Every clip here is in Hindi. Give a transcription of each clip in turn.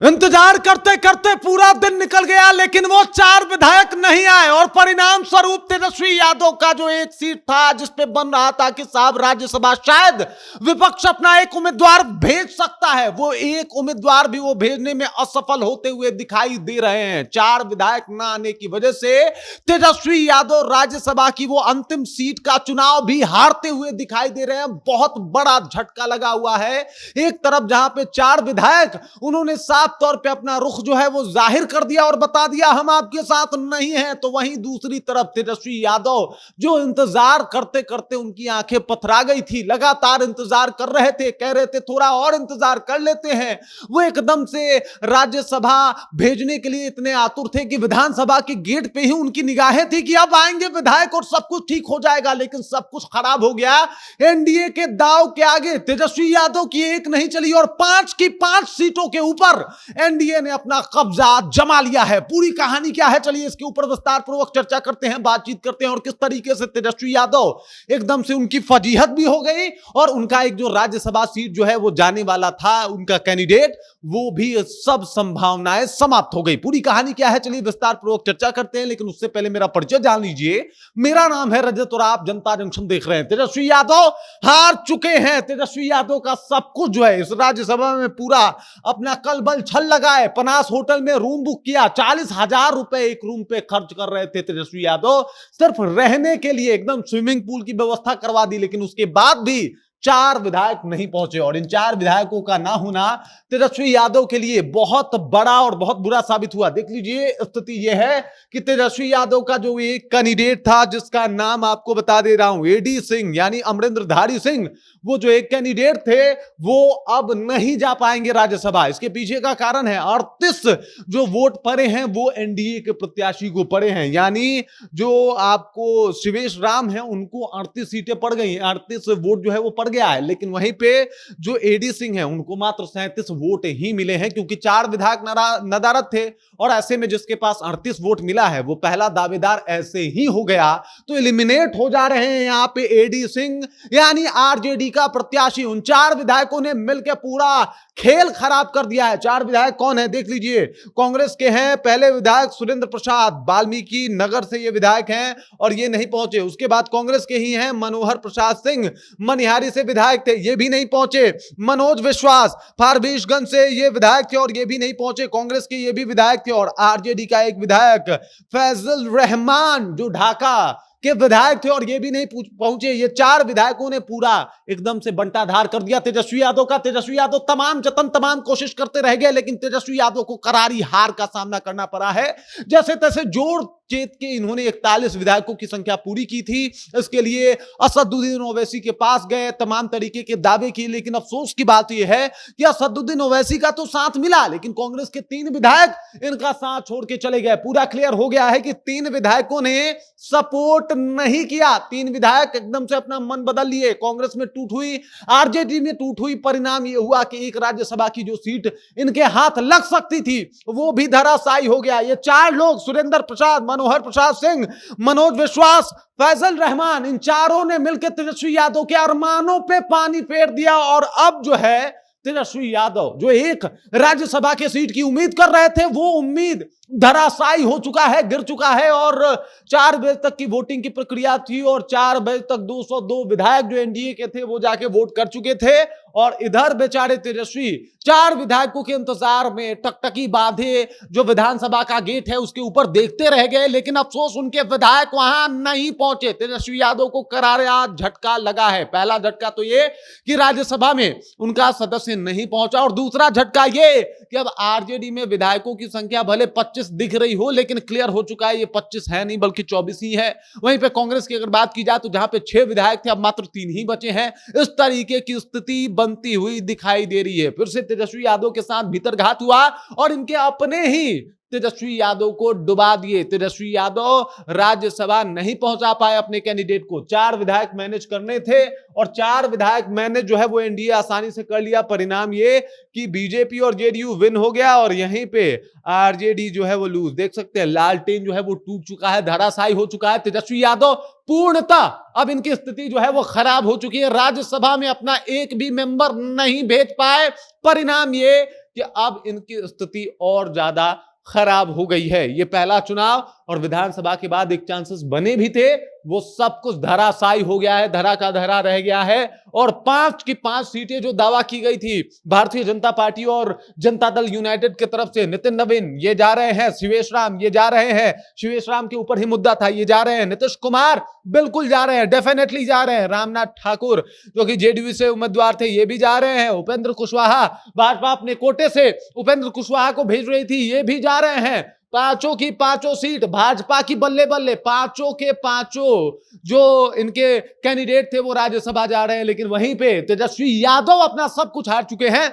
इंतजार करते करते पूरा दिन निकल गया, लेकिन वो 4 विधायक नहीं आए और परिणाम स्वरूप तेजस्वी यादव का जो एक सीट था जिसपे बन रहा था कि साहब राज्यसभा शायद विपक्ष अपना एक उम्मीदवार भेज सकता है, वो एक उम्मीदवार भी वो भेजने में असफल होते हुए दिखाई दे रहे हैं। 4 विधायक न आने की वजह से तेजस्वी यादव राज्यसभा की वो अंतिम सीट का चुनाव भी हारते हुए दिखाई दे रहे हैं। बहुत बड़ा झटका लगा हुआ है। एक तरफ जहां पे 4 विधायक उन्होंने साफ तौर पे अपना रुख जो है वो जाहिर कर दिया और बता दिया हम आपके साथ नहीं हैं, तो वहीं दूसरी तरफ तेजस्वी यादव जो इंतजार करते करते उनकी आंखें पथरा गई थी, लगातार इंतजार कर रहे थे, कह रहे थे थोड़ा और इंतजार कर लेते हैं, वो एकदम से राज्यसभा भेजने के लिए इतने आतुर थे कि विधानसभा के गेट पे ही उनकी निगाहें थी कि अब आएंगे विधायक और सब कुछ ठीक हो जाएगा। लेकिन सब कुछ खराब हो गया। एनडीए के दाव के आगे तेजस्वी यादव की एक नहीं चली और 5 की 5 सीटों के ऊपर एनडीए ने अपना कब्जा जमा लिया है। पूरी कहानी क्या है, चलिए इसके ऊपर विस्तार पूर्वक चर्चा करते हैं, बातचीत करते हैं और किस तरीके से तेजस्वी यादव एकदम से उनकी फजीहत भी हो गई और उनका एक जो राज्यसभा सीट जो है वो जाने वाला था, उनका कैंडिडेट, वो भी सब संभावनाएं समाप्त हो गई। पूरी कहानी क्या है, चलिए विस्तार पूर्वक चर्चा करते हैं, लेकिन उससे पहले मेरा परिचय जान लीजिए। मेरा नाम है रजत और आप जनता जंक्शन देख रहे हैं। तेजस्वी यादव हार चुके हैं। तेजस्वी यादव का सब कुछ जो है इस राज्यसभा में पूरा अपना कलबल छल लगाए, पनास होटल में रूम बुक किया, 40,000 रुपए एक रूम पे खर्च कर रहे थे तेजस्वी यादव, सिर्फ रहने के लिए एकदम स्विमिंग पूल की व्यवस्था करवा दी। लेकिन उसके बाद भी 4 विधायक नहीं पहुंचे और इन 4 विधायकों का ना होना तेजस्वी यादव के लिए बहुत बड़ा और बहुत बुरा साबित हुआ। देख लीजिए, स्थिति यह है कि तेजस्वी यादव का जो एक कैंडिडेट था जिसका नाम आपको बता दे रहा हूं, एडी सिंह यानी अमरिंदरधारी सिंह, वो जो एक कैंडिडेट थे वो अब नहीं जा पाएंगे राज्यसभा। इसके पीछे का कारण है 38 जो वोट पड़े हैं वो एनडीए के प्रत्याशी को पड़े हैं, यानी जो आपको शिवेश राम है उनको 38 सीटें पड़ गई, 38 वोट जो है वो पड़ गया है। लेकिन वहीं पे जो एडी सिंह है उनको मात्र 37 वोट ही मिले हैं, क्योंकि 4 विधायक नदारद थे और ऐसे में जिसके पास 38 वोट मिला है वो पहला दावेदार ऐसे ही हो गया। तो एलिमिनेट हो जा रहे हैं यहां पे एडी सिंह यानी आरजेडी का प्रत्याशी। उन 4 विधायकों ने मिलकर पूरा खेल खराब कर दिया है। 4 विधायक कौन है देख लीजिए। कांग्रेस के हैं पहले विधायक सुरेंद्र प्रसाद, वाल्मीकि नगर से ये विधायक हैं और ये नहीं पहुंचे। उसके बाद कांग्रेस के ही हैं मनोहर प्रसाद सिंह, मनिहारी से विधायक थे, ये भी नहीं पहुंचे। मनोज विश्वास फारबिसगंज से ये विधायक थे और ये भी नहीं पहुंचे, कांग्रेस के ये भी विधायक थे। और आरजेडी का एक विधायक फैजल रहमान जो ढाका के विधायक थे और ये भी नहीं पहुंचे। ये 4 विधायकों ने पूरा एकदम से बंटाधार कर दिया तेजस्वी यादव का। तेजस्वी यादव तमाम जतन तमाम कोशिश करते रह गए, लेकिन तेजस्वी यादव को करारी हार का सामना करना पड़ा है। जैसे तैसे जोड़ चेत के इन्होंने 41 विधायकों की संख्या पूरी की थी। इसके लिए असदुद्दीन ओवैसी के पास गए, तमाम तरीके के दावे किए, लेकिन अफसोस की बात यह है कि असदुद्दीन ओवैसी का तो साथ मिला, लेकिन कांग्रेस के 3 विधायक इनका साथ छोड़ के चले गए। पूरा क्लियर हो गया है कि 3 विधायकों ने सपोर्ट नहीं किया। 3 विधायक एकदम से अपना मन बदल लिए। कांग्रेस में टूट हुई, आरजेडी में टूट हुई। परिणाम यह हुआ कि एक राज्यसभा की जो सीट इनके हाथ लग सकती थी वो भी धराशायी हो गया। ये 4 लोग, सुरेंद्र प्रसाद, मनोहर प्रसाद सिंह, मनोज विश्वास, फैजल रहमान, इन चारों ने मिलकर तेजस्वी यादव के अरमानों पे पानी फेर दिया। और अब जो है तेजस्वी यादव जो एक राज्यसभा के सीट की उम्मीद कर रहे थे वो उम्मीद धराशायी हो चुका है, गिर चुका है। और 4 बजे तक की वोटिंग की प्रक्रिया थी और 4 बजे तक 202 विधायक जो एनडीए के थे वो जाके वोट कर चुके थे और इधर बेचारे तेजस्वी 4 विधायकों के इंतजार में टकटकी बांधे जो विधानसभा का गेट है उसके ऊपर देखते रह गए। लेकिन अफसोस उनके विधायक वहां नहीं पहुंचे। तेजस्वी यादव को करारा झटका लगा है। पहला झटका तो ये कि राज्यसभा में उनका सदस्य नहीं पहुंचा और दूसरा झटका ये कि अब आरजेडी में विधायकों की संख्या भले 25 दिख रही हो, लेकिन क्लियर हो चुका है ये 25 है नहीं बल्कि 24 ही है। वहीं पे कांग्रेस की अगर बात की जाए तो जहां पे 6 विधायक थे अब मात्र 3 ही बचे हैं। इस तरीके की स्थिति बनती हुई दिखाई दे रही है। फिर से तेजस्वी यादव के साथ भीतरघात हुआ और इनके अपने ही तेजस्वी यादव को डुबा दिए। तेजस्वी यादव राज्यसभा नहीं पहुंचा पाए अपने कैंडिडेट को। 4 विधायक मैनेज करने थे और 4 विधायक मैनेज जो है वो एनडीए आसानी से कर लिया। परिणाम ये कि बीजेपी और जेडीयू विन हो गया और यहीं पे आरजेडी जो है वो लूज। देख सकते हैं लालटेन जो है वो टूट चुका है, धराशायी हो चुका है। तेजस्वी यादव पूर्णतः अब इनकी स्थिति जो है वो खराब हो चुकी है। राज्यसभा में अपना एक भी मेंबर नहीं भेज पाए। परिणाम ये कि अब इनकी स्थिति और ज्यादा खराब हो गई है। ये पहला चुनाव और विधानसभा के बाद एक चांसेस बने भी थे, वो सब कुछ धराशायी हो गया है, धरा का धरा रह गया है। और 5 की 5 सीटें जो दावा की गई थी भारतीय जनता पार्टी और जनता दल यूनाइटेड की तरफ से, नितिन नवीन ये जा रहे हैं, शिवेश राम ये जा रहे हैं, शिवेश राम के ऊपर ही मुद्दा था, ये जा रहे हैं, नीतीश कुमार बिल्कुल जा रहे हैं, डेफिनेटली जा रहे हैं, रामनाथ ठाकुर जो कि जेडीयू से उम्मीदवार थे ये भी जा रहे हैं, उपेंद्र कुशवाहा भाजपा अपने कोटे से उपेंद्र कुशवाहा को भेज रही थी, ये भी जा रहे हैं। पांचों की पांचों सीट भाजपा की बल्ले बल्ले, पांचों के पांचों जो इनके कैंडिडेट थे वो राज्यसभा जा रहे हैं। लेकिन वहीं पे तेजस्वी यादव अपना सब कुछ हार चुके हैं।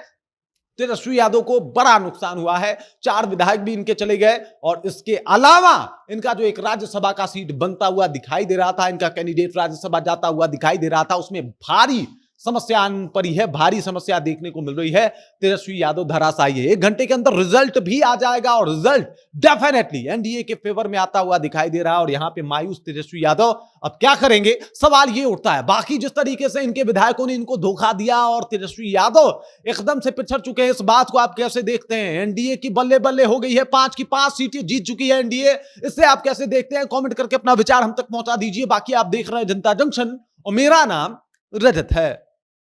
तेजस्वी यादव को बड़ा नुकसान हुआ है, 4 विधायक भी इनके चले गए और इसके अलावा इनका जो एक राज्यसभा का सीट बनता हुआ दिखाई दे रहा था, इनका कैंडिडेट राज्यसभा जाता हुआ दिखाई दे रहा था, उसमें भारी समस्या आन पड़ी है, भारी समस्या देखने को मिल रही है। तेजस्वी यादव धराशायी है। 1 घंटे के अंदर रिजल्ट भी आ जाएगा और रिजल्ट डेफिनेटली एनडीए के फेवर में आता हुआ दिखाई दे रहा है। और यहां पे मायूस तेजस्वी यादव अब क्या करेंगे, सवाल ये उठता है। बाकी जिस तरीके से इनके विधायकों ने इनको धोखा दिया और तेजस्वी यादव एकदम से पिछड़ चुके हैं, इस बात को आप कैसे देखते हैं? एनडीए की बल्ले बल्ले हो गई है, 5 की 5 सीटें जीत चुकी है एनडीए, इससे आप कैसे देखते हैं? कॉमेंट करके अपना विचार हम तक पहुंचा दीजिए। बाकी आप देख रहे हैं जनता जंक्शन और मेरा नाम रजत है।